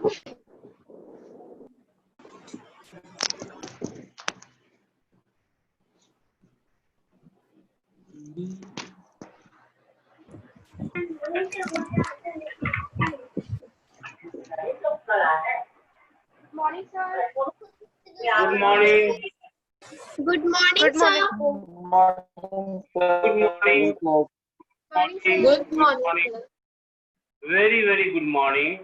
Morning, sir. Good morning. Good morning, Good morning. sir. Good morning. Morning, sir. Good morning, sir. Very, very good morning.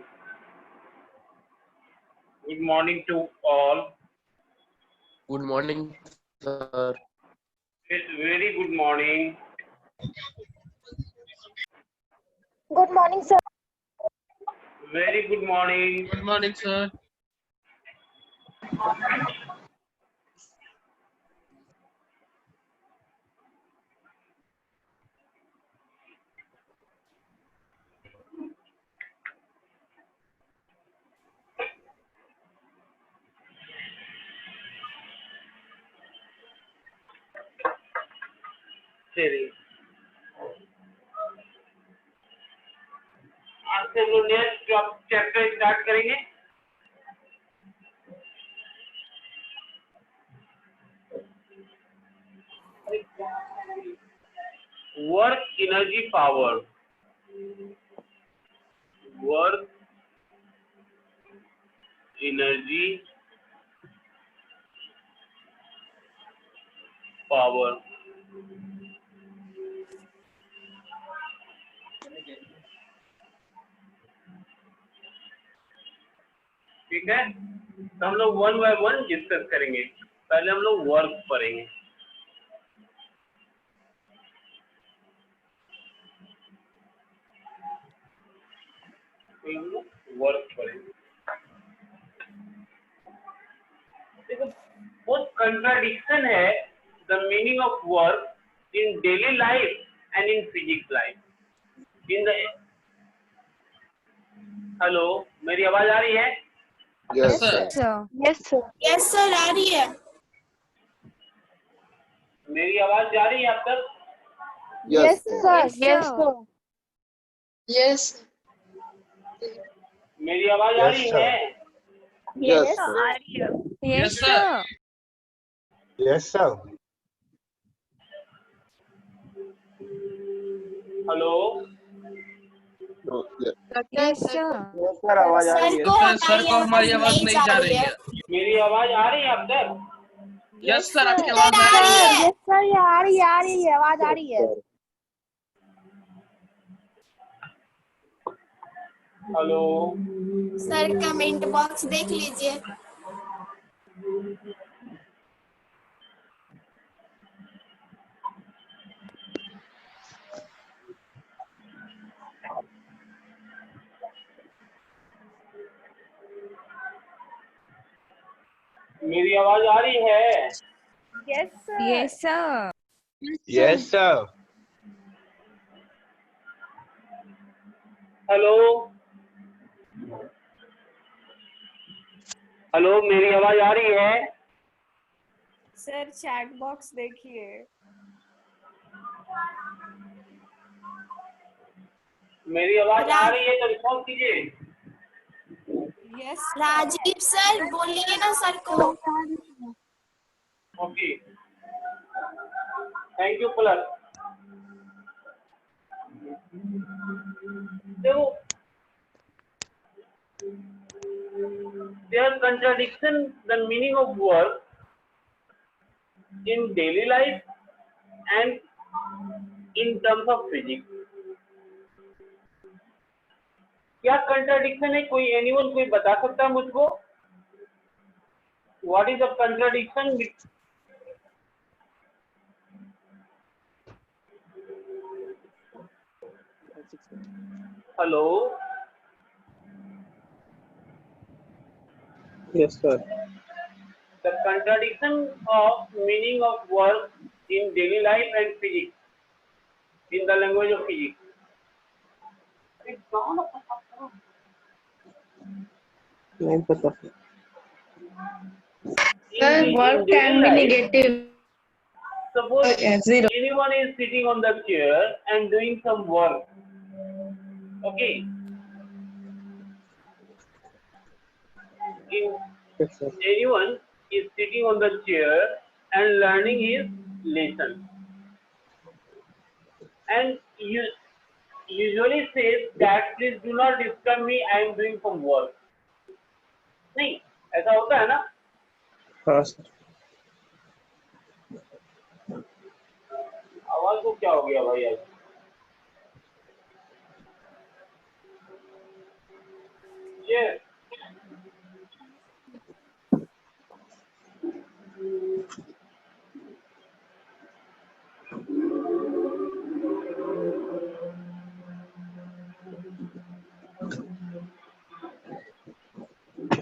Good morning to all. Good morning, sir. It's very good morning. Good morning, sir. Very good morning. Good morning, sir. चलिए आज से हम लोग next chapter start करेंगे. Work energy power. Work energy power. ठीक है, तो हम लोग वन बाय वन डिस्कस करेंगे. पहले हम लोग वर्क पढ़ेंगे. वर्क पढ़ेंगे. देखो बहुत कंट्राडिक्शन है the meaning of work in daily life and in physics life in the. Hello, मेरी आवाज आ रही है? Yes, sir. Yes, sir. Yes, sir. आ रही है. मेरी आवाज जा रही है आप तक? Yes, sir. Yes, sir. Yes. मेरी आवाज आ रही है? Yes, Yes, sir. Yes, sir. Hello, No, yes. Yes, sir. Yes, sir. आवाज आ रही सर है. को सर को हमारी आवाज नहीं जा रही है. मेरी आवाज आ रही है आप तक? यस सर, आपकी आवाज आ रही है. Yes, sir. ये आ रही है, आवाज आ रही है. हेलो, सर कमेंट बॉक्स देख लीजिए. मेरी आवाज आ रही है? Yes, sir. Yes, sir. Yes, sir. Hello, hello, मेरी आवाज आ रही है? सर चैट बॉक्स देखिए. मेरी आवाज आ रही है तो रिस्पॉन्स कीजिए. Yes. राजीव सर बोलिए ना सर को. Okay, thank you plus. देखो, there contradiction the meaning of work in daily life and in terms of physics. क्या कंट्राडिक्शन है? कोई एनीवन कोई बता सकता है मुझको? What is the contradiction? Hello, Yes, sir. the contradiction of meaning of work in daily life and physics in the language of physics. नहीं पता. Sir, work can be negative. Suppose zero. anyone is sitting on the chair and doing some work. Okay. in Yes, sir. anyone is sitting on the chair and learning his lesson, and you usually says that please do not disturb me, I am doing some work. नहीं, ऐसा होता है ना? हाँ sir. आवाज को क्या हो गया भाई आज? Yes.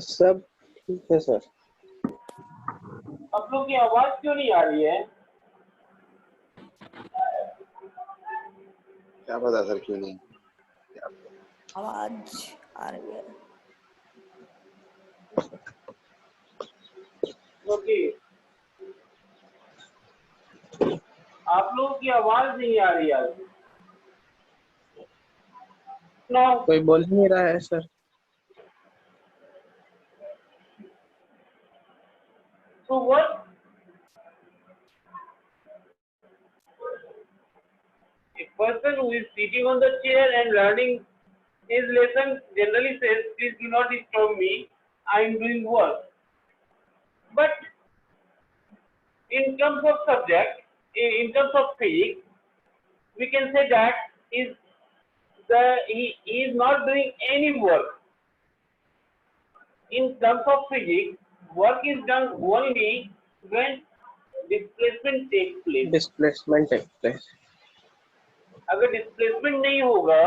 सब ठीक है सर. आप लोग की आवाज क्यों नहीं आ रही है? क्या पता सर क्यों नहीं. आवाज आ रही है. ओके, आप लोगों की आवाज नहीं आ रही आज. नो, कोई बोल ही नहीं रहा है sir. so what? A person who is sitting on the chair and learning his lesson generally says, please do not disturb me, I am doing work. But in terms of subject, in terms of physics, we can say that he is not doing any work. In terms of physics, work is done only when displacement takes place. Displacement take place. अगर displacement नहीं होगा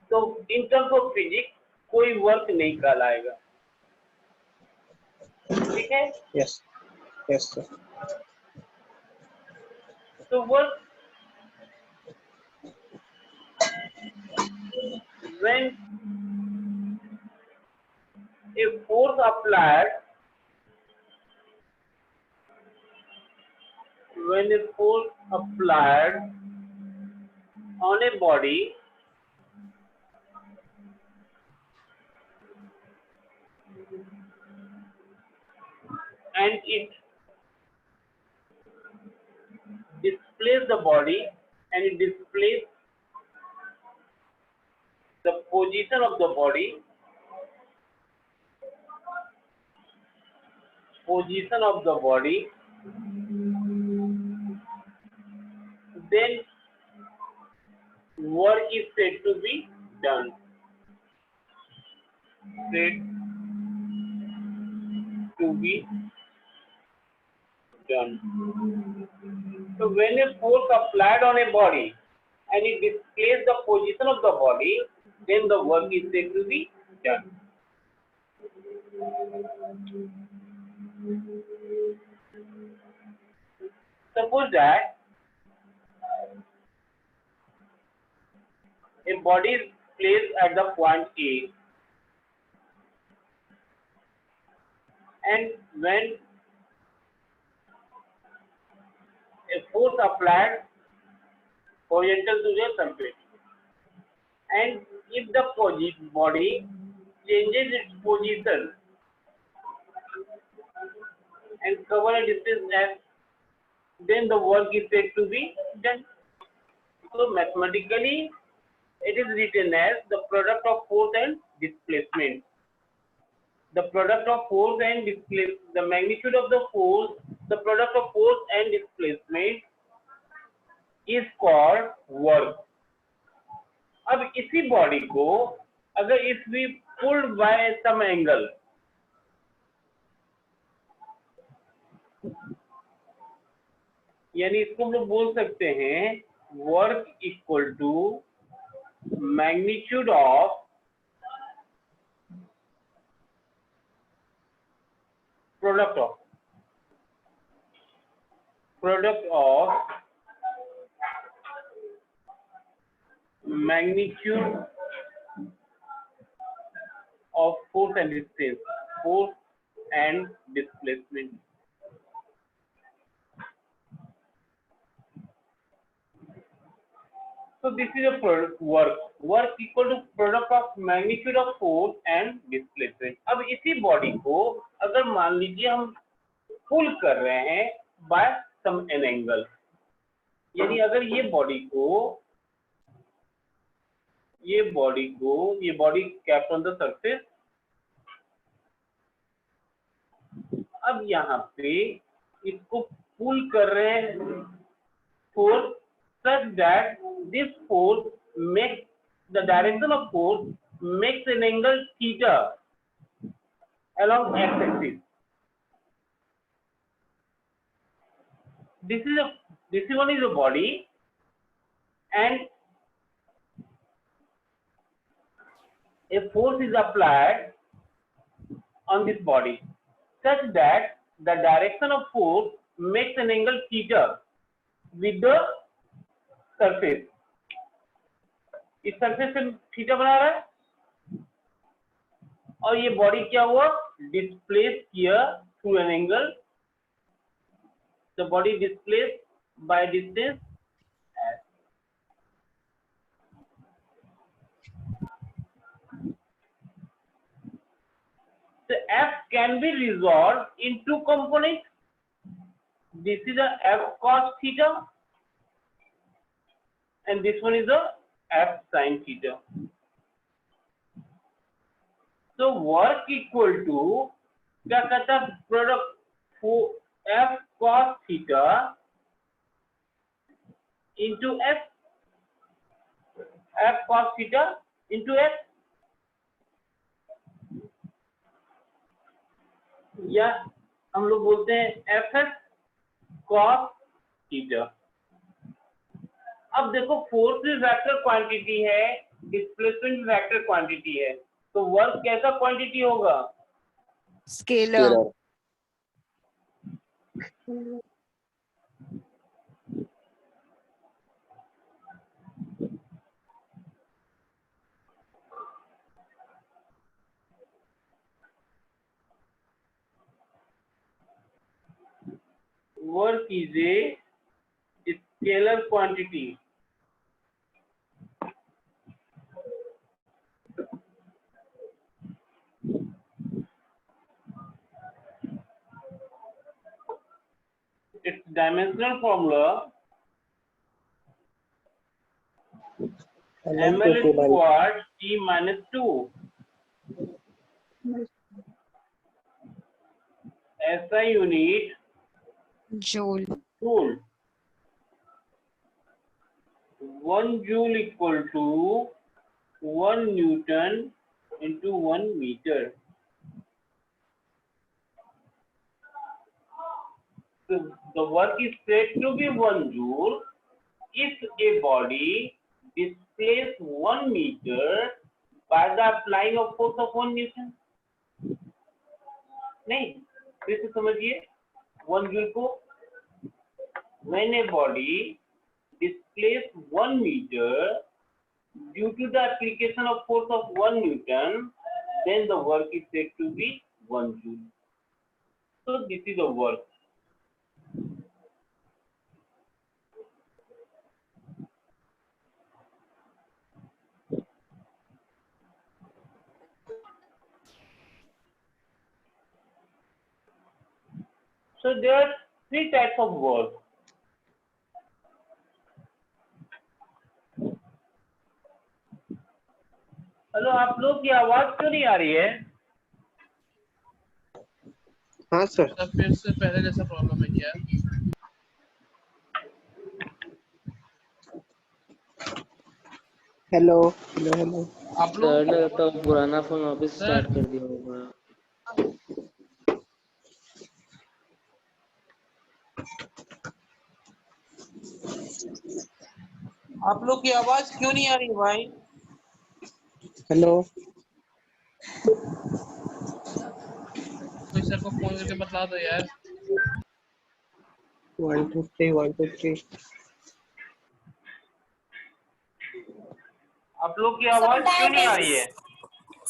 तो इन terms of physics कोई work नहीं कहलाएगा. ठीक है? Yes. Yes sir. तो work when a force applied on a body and it displaces the body and it displaces the position of the body, then work is said to be done. So when a force applied on a body and it displaces the position of the body, then the work is said to be done. Suppose that a body is placed at the point A, and when a force applied horizontal to the surface, and if the body changes its position and cover a distance s, then the work is said to be done. So mathematically it is written as the product of force and displacement. The product of force and displacement, the magnitude of the force, the product of force and displacement is called work. अब इसी body को अगर if we pulled by some angle, यानी इसको हम लोग बोल सकते हैं work equal to magnitude of product of magnitude of force and displacement. So this is a work equal to product of magnitude of force and displacement. अब मान लीजिए हम पुल कर रहे हैं बाय सम एन एंगल, यानी अगर ये body kept on the surface, अब यहाँ पे इसको पुल कर रहे हैं force such that this force makes the direction of force makes an angle theta along x-axis. This one is a body, and a force is applied on this body such that the direction of force makes an angle theta with the surface. इस surface से theta बना रहा है और ये body क्या हुआ, displace किया through an angle, the body displace by distance s. So f can be resolved in two components. This is a f cos theta and this one is a f sin theta. So work equal to क्या कहता है, product f cos theta into f cos theta into f, या हम लोग बोलते हैं fs cos theta. अब देखो फोर्स भी वेक्टर क्वांटिटी है, डिस्प्लेसमेंट वेक्टर क्वांटिटी है, तो वर्क कैसा क्वांटिटी होगा, scalar. Work is a scalar quantity. Its dimensional formula ml squared t minus 2. SI unit Joule. joule. 1 joule equal to 1 Newton into 1 meter. So the work is said to be 1 joule if a body displaces 1 meter by the applying of force of 1 Newton. नहीं, फिर से समझिए 1 joule को, when a body displaces 1 meter due to the application of force of 1 Newton, then the work is said to be 1 joule. So this is the work. So there are 3 types of work. Hello, आप लोग की आवाज क्यों नहीं आ रही है? हाँ sir. Sir फिर से पहले जैसा प्रॉब्लम है क्या? Hello hello hello. आप लोग तो पुराना फोन वापस स्टार्ट कर दिया होगा. आप लोग की आवाज क्यों नहीं आ रही भाई? हेलो. कोई सर को फोन करके बता दो यार. 1 2 3 1 2 3. आप लोग की आवाज क्यों नहीं आ रही है?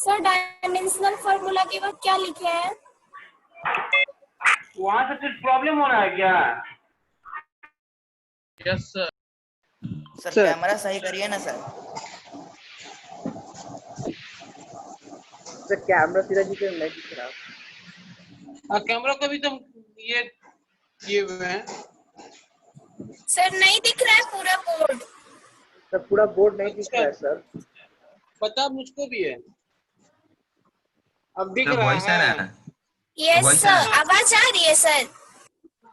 सर डायमेंशनल फार्मूला के बाद क्या लिखे हैं? वहां से कुछ प्रॉब्लम हो रहा है क्या? Yes sir. सर कैमरा सही करिए ना सर. सर कैमरा सीधा जी के नेट खराब. कैमरा का भी तो ये हुए हैं। सर नहीं दिख रहा है पूरा बोर्ड। सर पूरा बोर्ड नहीं दिख रहा है सर। पता मुझको भी है। अब दिख सर रहा वॉइस आ रहा है। है? यस वॉइस सर, आ रहा है? आवाज आ रही है सर।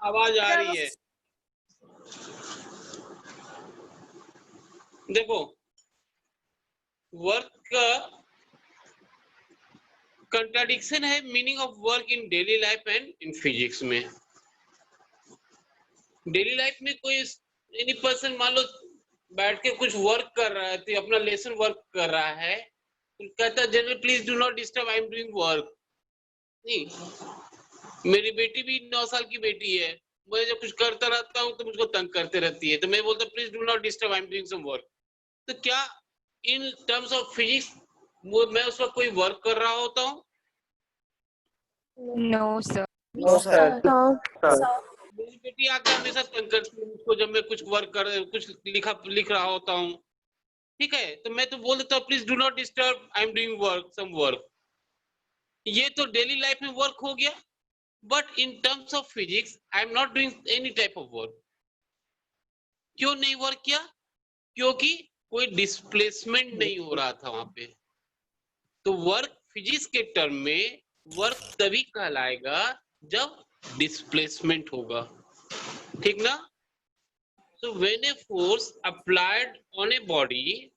आवाज आ रही है। देखो, वर्क का कंट्राडिक्शन है meaning of work in daily life and in physics में। डेली लाइफ में कोई एनी पर्सन मान लो बैठ के कुछ वर्क कर रहा है, तो अपना लेसन वर्क कर रहा है, तो कहता है general please do not disturb, I am doing work. नहीं, मेरी बेटी भी 9 साल की बेटी है, मैं जब कुछ करता रहता हूँ तो मुझको तंग करते रहती है, तो मैं बोलता please do not disturb, I am doing some work. तो क्या इन टर्म्स ऑफ फिजिक्स मैं उस वक्त कोई वर्क कर रहा होता हूँ? No, sir. No sir. मेरी बेटी आके हमेशा तंग करती है मुझको जब मैं कुछ वर्क कुछ लिख रहा होता हूँ, ठीक है, तो मैं तो बोल देता हूँ please do not disturb, I am doing work, some work. ये तो डेली लाइफ में वर्क हो गया, but in terms of physics I am not doing any type of work. क्यों नहीं वर्क किया? क्योंकि कोई डिस्प्लेसमेंट नहीं हो रहा था वहां पे। तो वर्क फिजिक्स के टर्म में वर्क तभी कहलाएगा जब डिस्प्लेसमेंट होगा, ठीक ना? So when a force applied on a body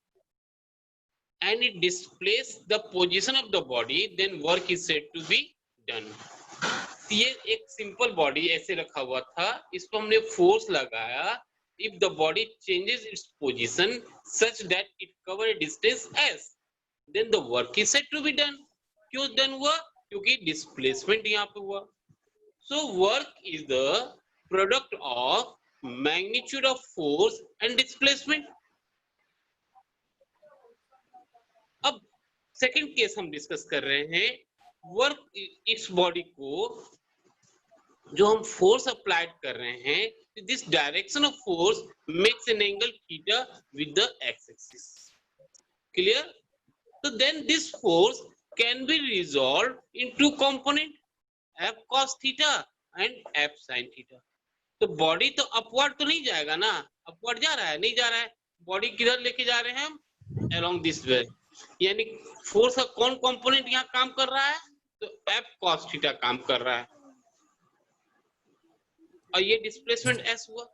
and it displaces the position of the body, then work is said to be done. ये एक सिंपल बॉडी ऐसे रखा हुआ था, इस पर हमने फोर्स लगाया, if the body changes its position such that it cover a distance s, then the work is said to be done. क्यों डन हुआ? क्योंकि डिस्प्लेसमेंट यहाँ पे हुआ। So work is the product of magnitude of force and displacement. अब second case हम discuss कर रहे हैं। वर्क, इस बॉडी को जो हम फोर्स अप्लाइड कर रहे हैं, this direction of force makes an angle theta with the X axis. Clear? तो then this force can be resolve in two component, F cos theta and F sine theta. तो body तो upward तो नहीं जाएगा ना, upward जा रहा है? नहीं जा रहा है। बॉडी किधर लेके जा रहे हैं हम? Along this way. यानी फोर्स का कौन कंपोनेंट यहाँ काम कर रहा है? तो एफ कॉस थीटा काम कर रहा है, और ये डिस्प्लेसमेंट एस हुआ।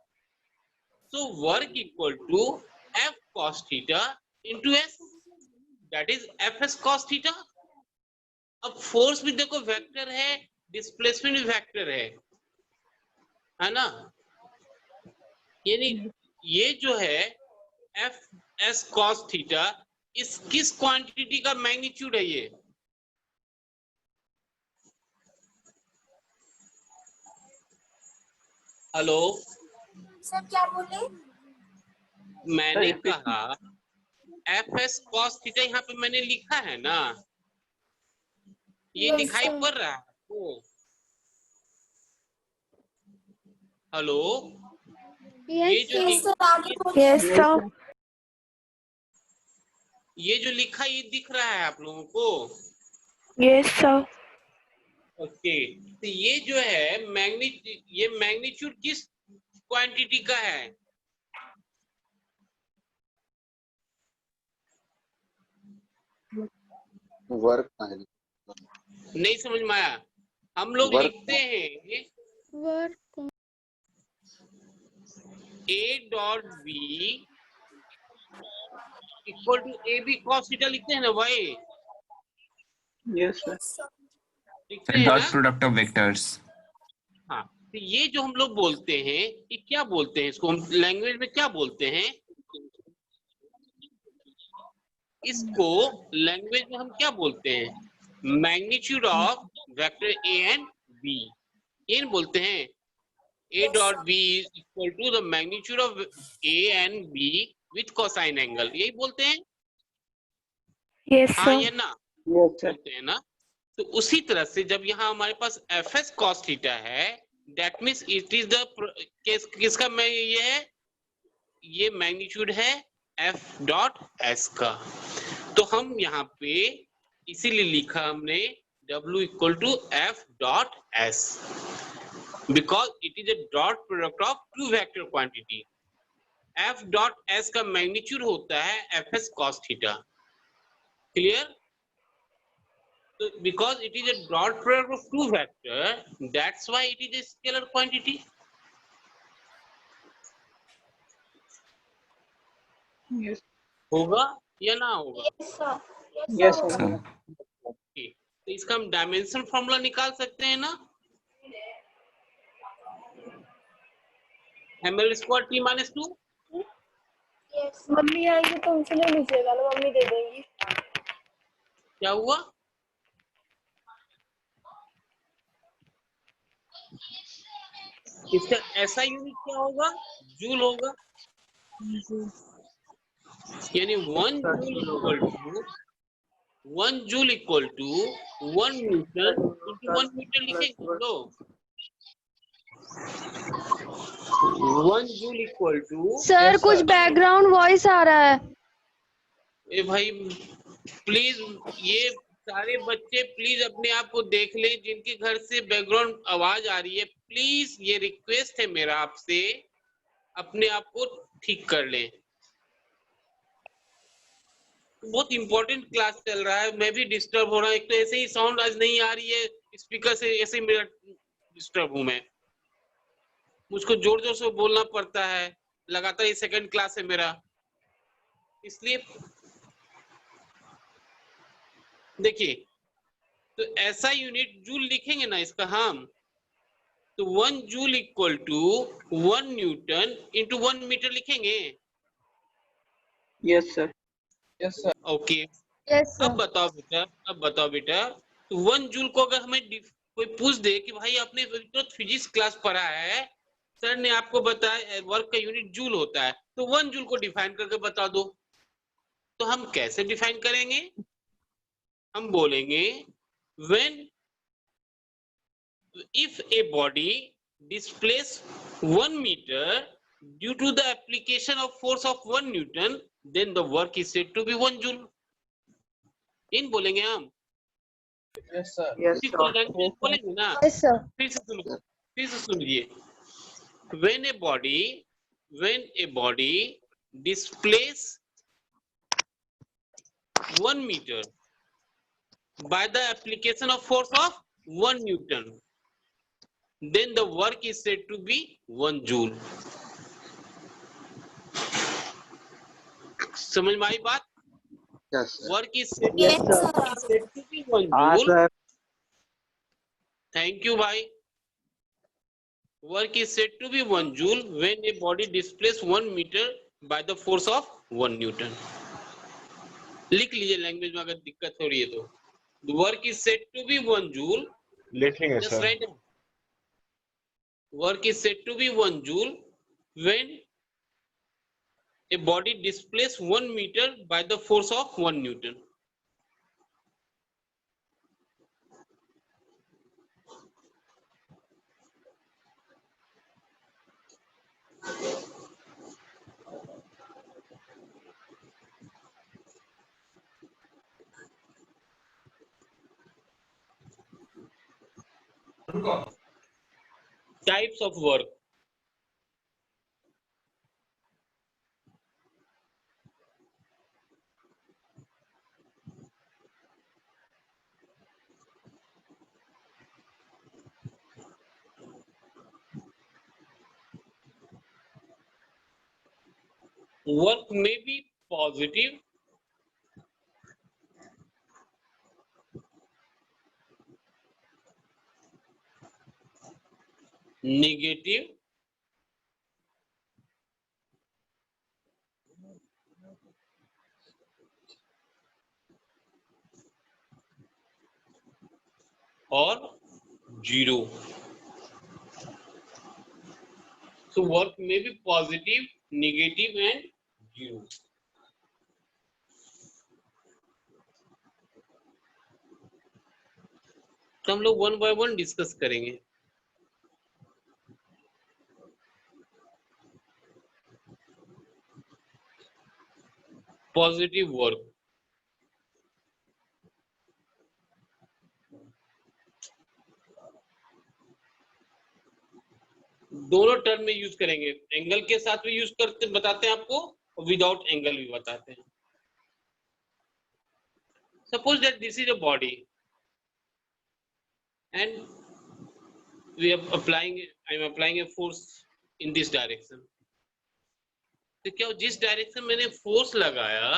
So work equal to F cos theta into s, that is F s cos theta. अब फोर्स भी देखो वेक्टर है, डिस्प्लेसमेंट भी वेक्टर है ना? यानी ये जो है एफ एस कॉस थीटा, इस किस क्वांटिटी का मैग्नीट्यूड है ये? हेलो, सर क्या बोले? मैंने कहा एफ एस कॉस थीटा, यहाँ पे मैंने लिखा है ना, ये Yes, दिखाई sir. पड़ रहा है आपको? हेलो, ये जो यस सर। ये जो लिखा ये दिख रहा है आप लोगों को? Yes sir. ओके, तो ये जो है ये मैग्नीट्यूड किस क्वांटिटी का है? वर्क नहीं समझ में आया? हम लोग लिखते हैं work A dot B equal to A B cos theta लिखते हैं ना भाई? Yes sir. लिखते हैं डॉट ना? Product of vectors. हाँ, तो ये जो हम लोग बोलते हैं, ये क्या बोलते हैं? इसको हम लैंग्वेज में क्या बोलते हैं? इसको लैंग्वेज में हम क्या बोलते हैं? Magnitude of vector A and B, ये बोलते हैं। A dot B is equal to the magnitude of A and B with cosine angle, यही बोलते हैं। यस हाँ या ना? Yes sir. बोलते हैं ना? तो उसी तरह से जब यहाँ हमारे पास एफ एस कॉस थीटा है, that means it is the किसका मैं ये है, ये मैग्नीट्यूड है एफ डॉट एस का। तो हम यहाँ पे इसीलिए लिखा हमने W equal to F dot S, because it is a dot product of two vector quantity. F dot S का मैग्नीट्यूड होता है Fs cos theta. Clear? So because it is a dot product of two vector, that's why it is a scalar quantity. Yes. होगा या ना होगा? Yes, sir. Okay. तो इसका हम डायमेंशन फॉर्मूला निकाल सकते हैं ना? ml square t minus 2. Mummy आएगी तो उनसे ले लीजिएगा ना, मम्मी दे देंगी। क्या हुआ? इसका ऐसा यूनिट क्या होगा? जूल होगा। यानी 1 joule equal to 1 newton into 1 metre लिखेंगे तो 1 जूल इक्वल टू। सर कुछ बैकग्राउंड वॉइस आ रहा है। ए भाई प्लीज, ये सारे बच्चे प्लीज अपने आप को देख लें, जिनके घर से बैकग्राउंड आवाज आ रही है, प्लीज ये रिक्वेस्ट है मेरा आपसे, अपने आप को ठीक कर लें। बहुत इंपॉर्टेंट क्लास चल रहा है, मैं भी डिस्टर्ब हो रहा हूँ। एक तो ऐसे ही साउंड आज नहीं आ रही है स्पीकर से, ऐसे ही मेरा डिस्टर्ब हूँ मैं। मुझको जोर जोर से बोलना पड़ता है, लगातार ये सेकंड क्लास है मेरा, इसलिए देखिए। तो ऐसा यूनिट जूल लिखेंगे ना इसका हम, तो 1 joule equal to 1 newton into 1 metre लिखेंगे। Yes, sir. ओके। यस अब बताओ बेटा, तो 1 जूल को अगर हमें कोई पूछ दे कि भाई आपने तो फिजिक्स क्लास पढ़ा है, सर ने आपको बताया वर्क का यूनिट जूल होता है, तो 1 जूल को डिफाइन करके बता दो। तो हम कैसे डिफाइन करेंगे? हम बोलेंगे when if a body displays 1 meter due to the application of force of 1 newton, then the work is said to be 1 joule. इन बोलेंगे हम। Yes, sir. लैंग्वेज बोलेंगे ना। Yes sir. फिर से सुनिए। when a body displays 1 meter by the application of force of 1 newton, then the work is said to be 1 joule. समझ में आई बात? Work is said to be 1 joule. Thank you, bhai. Work is said to be 1 joule when a body displays 1 meter by the force of 1 newton. लिख लीजिए language में अगर दिक्कत हो रही है तो। The work is said to be 1 joule. लिखेंगे Just sir. write down. Work is said to be 1 joule when a body displays 1 meter by the force of 1 newton. Types of work. Work may be positive, negative, or zero. So work may be positive, negative and zero. तो हम लोग 1 by 1 discuss करेंगे। Positive work, दोनों term में use करेंगे, angle के साथ भी यूज करते बताते हैं आपको और विदाउट एंगल भी बताते हैं। Suppose that this is a body and we are applying, I am applying a force in this direction. तो क्या जिस डायरेक्शन मैंने फोर्स लगाया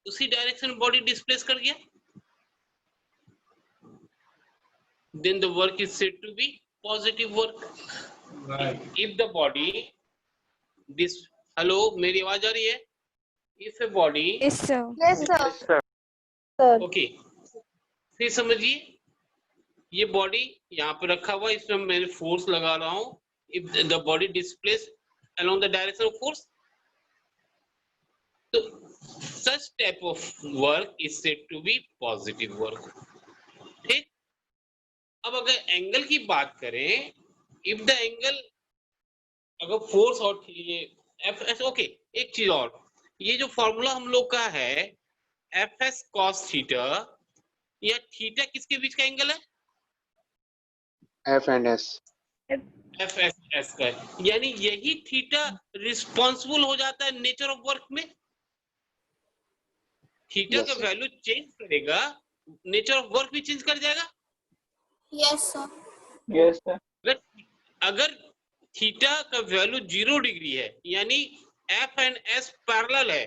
उसी डायरेक्शन बॉडी डिस्प्लेस कर गया, then the work is said to be positive work. Right. If the body this hello मेरी आवाज आ रही है? If a body Yes, sir. Yes, sir. okay, फिर समझिए ये बॉडी यहाँ पे रखा हुआ, इसमें मैं फोर्स लगा रहा हूँ। If the body displays along the direction of force, तो such type of work is said to be positive work. ठीक। अब अगर एंगल की बात करें, इफ द एंगल, अगर फोर्स और ये एफ एस, ओके एक चीज और, ये जो फॉर्मूला हम लोग का है एफ एस कॉस थीटा, या थीटा किसके बीच का एंगल है? F and S. F S S का है। यानी यही थीटा रिस्पॉन्सिबल हो जाता है नेचर ऑफ वर्क में। थीटा Yes, का sir. वैल्यू चेंज करेगा, नेचर ऑफ वर्क भी चेंज कर जाएगा। Yes, sir. Yes, sir. अगर थीटा का वैल्यू 0 डिग्री है, यानी एफ एंड एस पैरेलल है,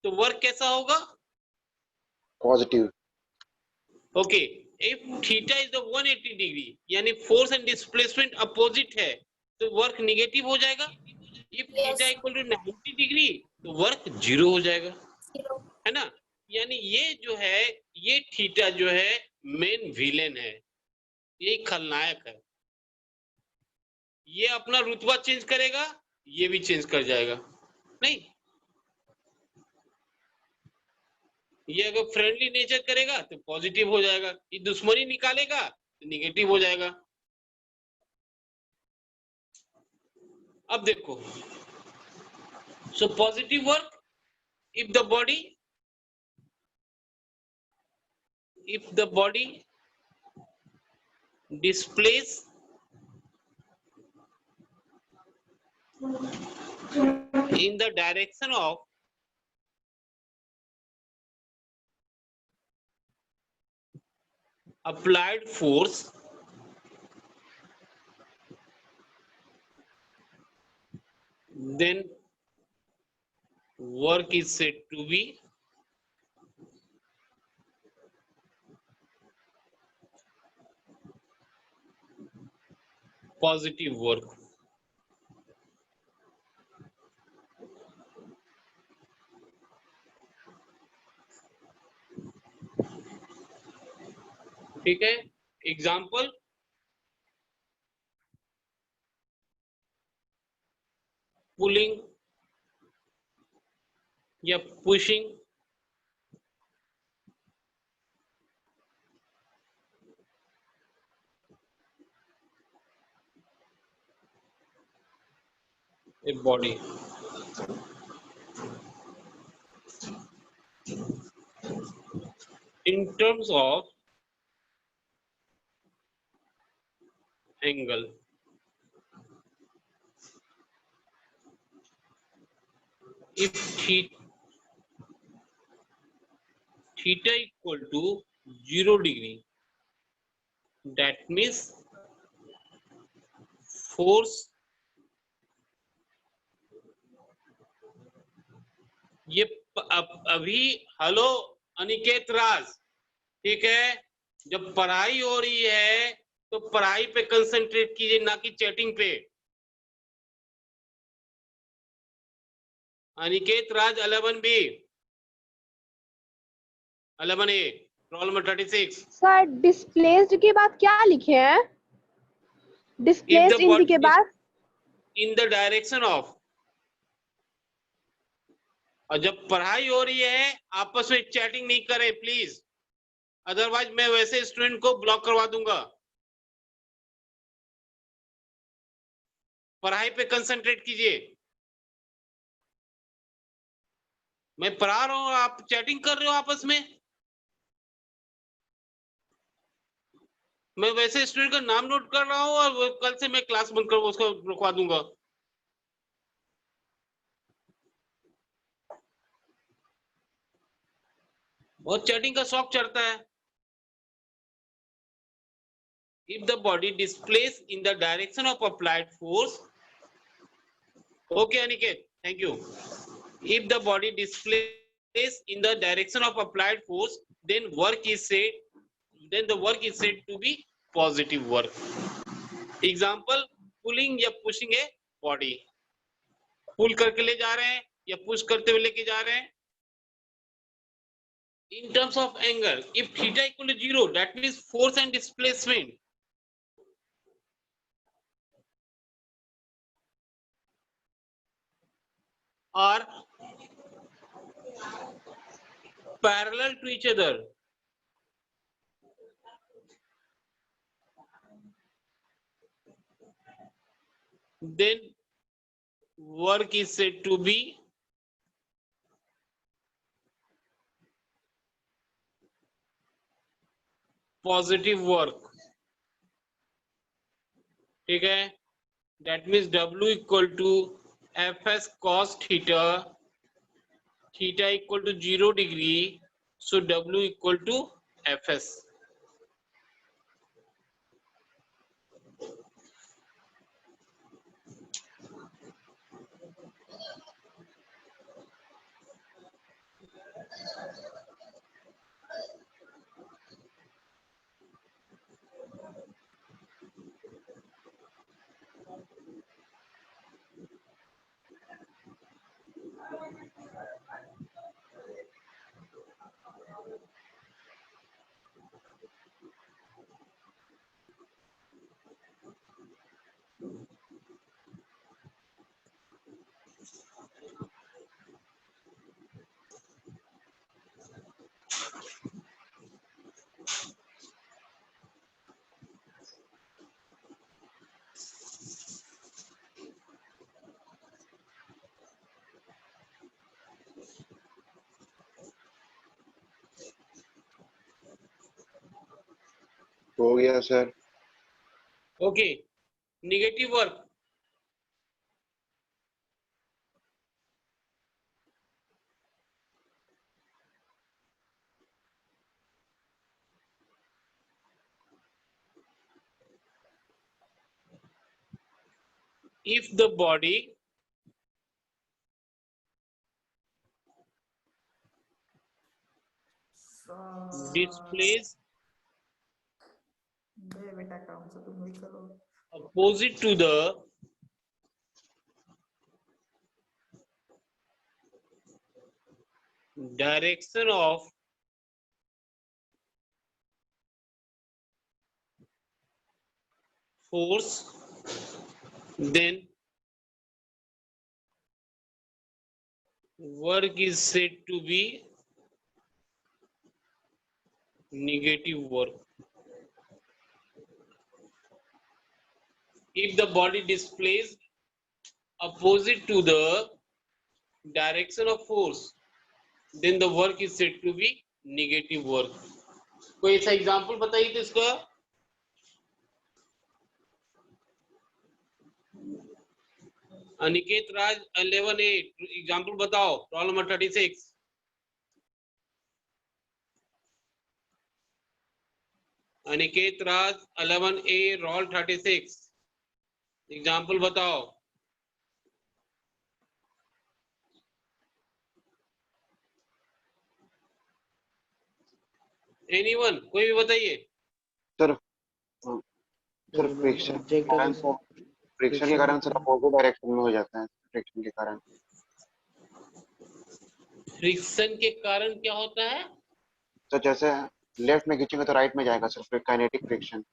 तो वर्क कैसा होगा? Positive. Okay, if theta is the 180 degree, यानी फोर्स एंड डिस्प्लेसमेंट अपोजिट है, तो वर्क नेगेटिव हो जाएगा। If Yes. Theta equal to 90 degree, तो वर्क 0 हो जाएगा, 0. है ना? यानी ये जो है, ये थीटा जो है मेन विलेन है, ये खलनायक है। ये अपना रुतबा चेंज करेगा, ये भी चेंज कर जाएगा। नहीं, ये अगर फ्रेंडली नेचर करेगा तो पॉजिटिव हो जाएगा, ये दुश्मनी निकालेगा तो निगेटिव हो जाएगा। अब देखो, so positive work if the body displace in the direction of applied force, then work is said to be positive work. ठीक है, एग्जाम्पल, पुलिंग या pushing, a body in terms of angle. If theta equal to 0 degree, that means force, ये अभी, hello Aniket राज, ठीक है, जब पढ़ाई हो रही है तो पढ़ाई पे कंसंट्रेट कीजिए, ना कि चैटिंग पे। अनिकेत राज 11B 11A roll number 36। Sir displaced के बाद क्या लिखे हैं? डिस्प्लेस्ड इन के बाद इन द डायरेक्शन ऑफ, और जब पढ़ाई हो रही है आपस में चैटिंग नहीं करें प्लीज, अदरवाइज मैं वैसे स्टूडेंट को ब्लॉक करवा दूंगा। पढ़ाई पे कंसंट्रेट कीजिए, मैं पढ़ा रहा हूं, आप चैटिंग कर रहे हो आपस में। मैं वैसे स्टूडेंट का नाम नोट कर रहा हूँ और कल से मैं क्लास बंद कर उसको रुकवा दूंगा। बहुत चैटिंग का शौक चढ़ता है। If the body displays in the direction of applied force, okay Aniket, thank you. If the body displays in the direction of applied force, then the work is said to be positive work. Example, pulling या pushing a body. पुल करके ले जा रहे हैं या push करते हुए लेके जा रहे हैं. In terms of angle, if theta equal to 0, that means force and displacement. Are parallel to each other. Then work is said to be positive work. ठीक है? That means W equal to Fs cos theta, theta equal to 0 degree, so W equal to Fs. हो गया sir. Okay, negative work. If the body displays बेटा काम से तुम भी करो. opposite to the direction of force, then work is said to be negative work. If the body displays opposite to the direction of force, then the work is said to be negative work. कोई ऐसा example बताइए तो इसका. अनिकेत राज 11A example बताओ, roll number 36. Aniket राज 11A role 36 example बताओ. Anyone, कोई भी बताइए. सर फ्रिक्शन के कारण सर अपोजिट डायरेक्शन में हो जाता है. फ्रिक्शन के कारण. फ्रिक्शन के कारण क्या होता है? तो जैसे लेफ्ट में खींचेंगे तो राइट में जाएगा सर. फिर काइनेटिक फ्रिक्शन.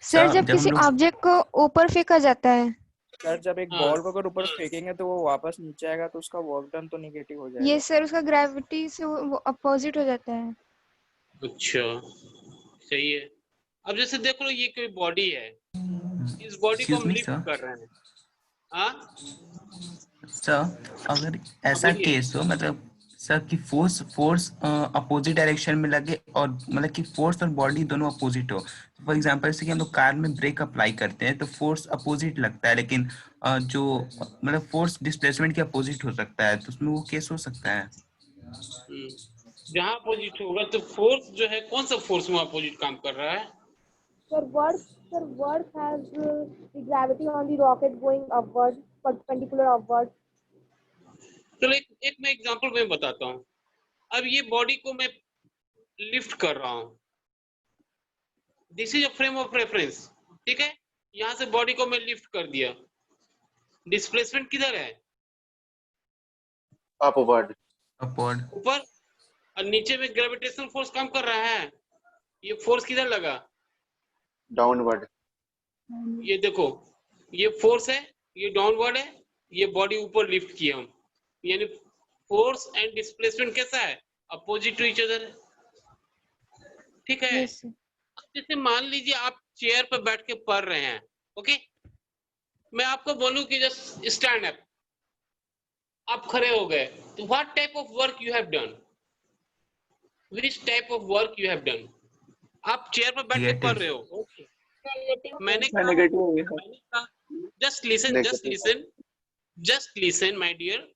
सर जब किसी ऑब्जेक्ट को ऊपर फेंका जाता है. सर जब एक बॉल को अगर ऊपर फेंकेंगे तो वो वापस नीचे आएगा तो उसका वर्क डन तो नेगेटिव हो जाएगा. ये सर उसका ग्रेविटी से वो अपोजिट हो जाता है. अच्छा, सही है. अब जैसे देख लो, ये कोई बॉडी है, इस बॉडी को हम लिफ्ट कर रहे हैं. हाँ सर, अगर ऐसा केस हो, मतलब सर कि फोर्स अपोजिट डायरेक्शन में लगे और मतलब कि फोर्स और बॉडी दोनों अपोजिट हो। फॉर एग्जांपल जैसे कि हम लोग कार में ब्रेक अप्लाई करते हैं तो फोर्स अपोजिट लगता है, लेकिन जो मतलब फोर्स डिस्प्लेसमेंट के अपोजिट हो सकता है, तो उसमें वो केस हो सकता है। जहाँ अपोजिट होगा तो फोर्स जो है, कौन सा फोर्स में अपोजिट काम कर रहा है? Sir, work has the gravity on the rocket going upward, perpendicular upward. चलो एक मैं एग्जांपल में बताता हूँ। अब ये बॉडी को मैं लिफ्ट कर रहा हूँ, this is a frame of reference, ठीक है। यहाँ से बॉडी को मैं लिफ्ट कर दिया, डिस्प्लेसमेंट किधर है? अपवर्ड। ऊपर। और नीचे में ग्रेविटेशनल फोर्स काम कर रहा है, ये फोर्स किधर लगा? डाउनवर्ड। ये देखो, ये फोर्स है, ये डाउनवर्ड है, ये बॉडी ऊपर लिफ्ट किया हम, यानी फोर्स एंड डिस्प्लेसमेंट कैसा है? अपोजिट टू ईच अदर, ठीक है। Yes, sir. जैसे मान लीजिए आप चेयर पर बैठ के पढ़ रहे हैं, ओके, मैं आपको बोलूं कि जस्ट स्टैंड अप, आप खड़े हो गए, तो what type of work you have done? Which type of work you have done? आप चेयर पर बैठ के पढ़ रहे हो, ओके, मैंने कहा जस्ट लिसन माय डियर,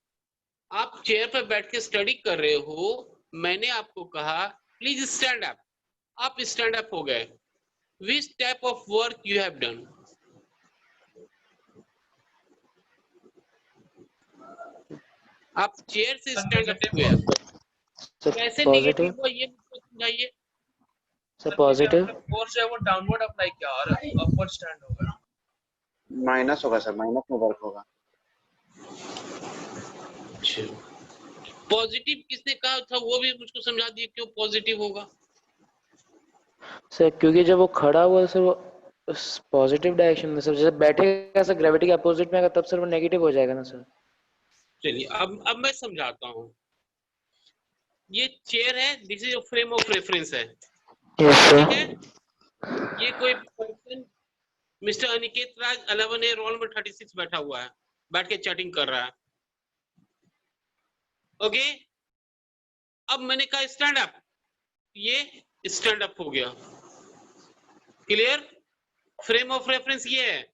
आप चेयर पर बैठ के स्टडी कर रहे हो, मैंने आपको कहा प्लीज स्टैंड अप, आप स्टैंड अप हो गए, which type of work you have done? आप चेयर से स्टैंड अप हुए, कैसे नेगेटिव हुआ ये मुझको समझाइए। सर पॉजिटिव फोर्स है वो डाउनवर्ड अप्लाई किया और अपवर्ड स्टैंड होगा। माइनस होगा सर, माइनस में वर्क होगा। पॉजिटिव किसने कहा था वो भी मुझको समझा दिए, क्यों पॉजिटिव होगा? सर क्योंकि जब वो खड़ा हुआ सर वो पॉजिटिव डायरेक्शन में सर, जैसे बैठेगा सर ग्रेविटी के अपोजिट में आएगा तब सर वो नेगेटिव हो जाएगा ना सर। चलिए अब मैं समझाता हूँ। ये चेयर है, this is frame of reference है, ठीक है। ये कोई पर्सन मिस्टर अनिकेत राज 11A रोल में 36 बैठा हुआ है, बैठ के चैटिंग कर रहा है, ओके। अब मैंने कहा स्टैंड अप, ये स्टैंड अप हो गया, क्लियर। फ्रेम ऑफ रेफरेंस ये है,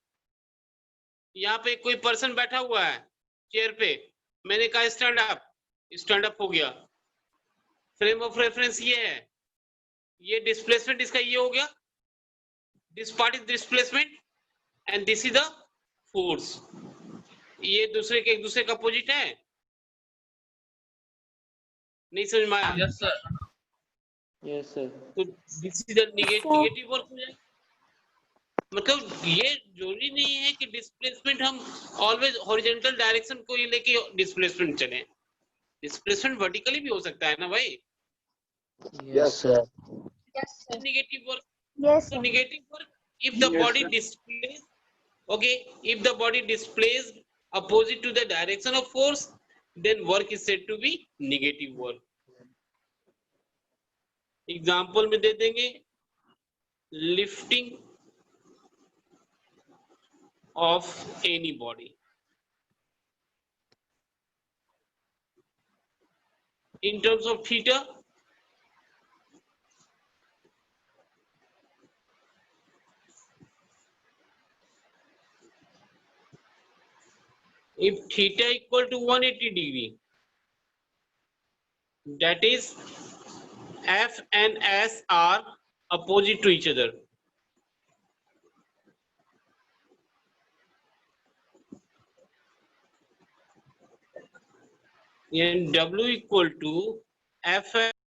यहाँ पे कोई पर्सन बैठा हुआ है चेयर पे, मैंने कहा स्टैंड अप हो गया। फ्रेम ऑफ रेफरेंस ये है, ये डिस्प्लेसमेंट इसका ये हो गया, this part is displacement and this is the force, ये दूसरे के एक दूसरे का अपोजिट है, नहीं समझ में आया? Yes sir. Yes sir. तो this is the negative work हो जाएगा। मतलब ये जरूरी नहीं है कि डिस्प्लेसमेंट हम ऑलवेज हॉरिजॉन्टल डायरेक्शन को ही लेके डिस्प्लेसमेंट चले, डिस्प्लेसमेंट वर्टिकली भी हो सकता है ना भाई। Yes sir. Negative work, Yes, so sir. negative work if the body displays, okay, if the body displays opposite to the direction of force, then work is said to be negative work. Example में दे देंगे, lifting of any body in terms of theta, if theta equal to 180 degree, that is F and S are opposite to each other. And W equal to F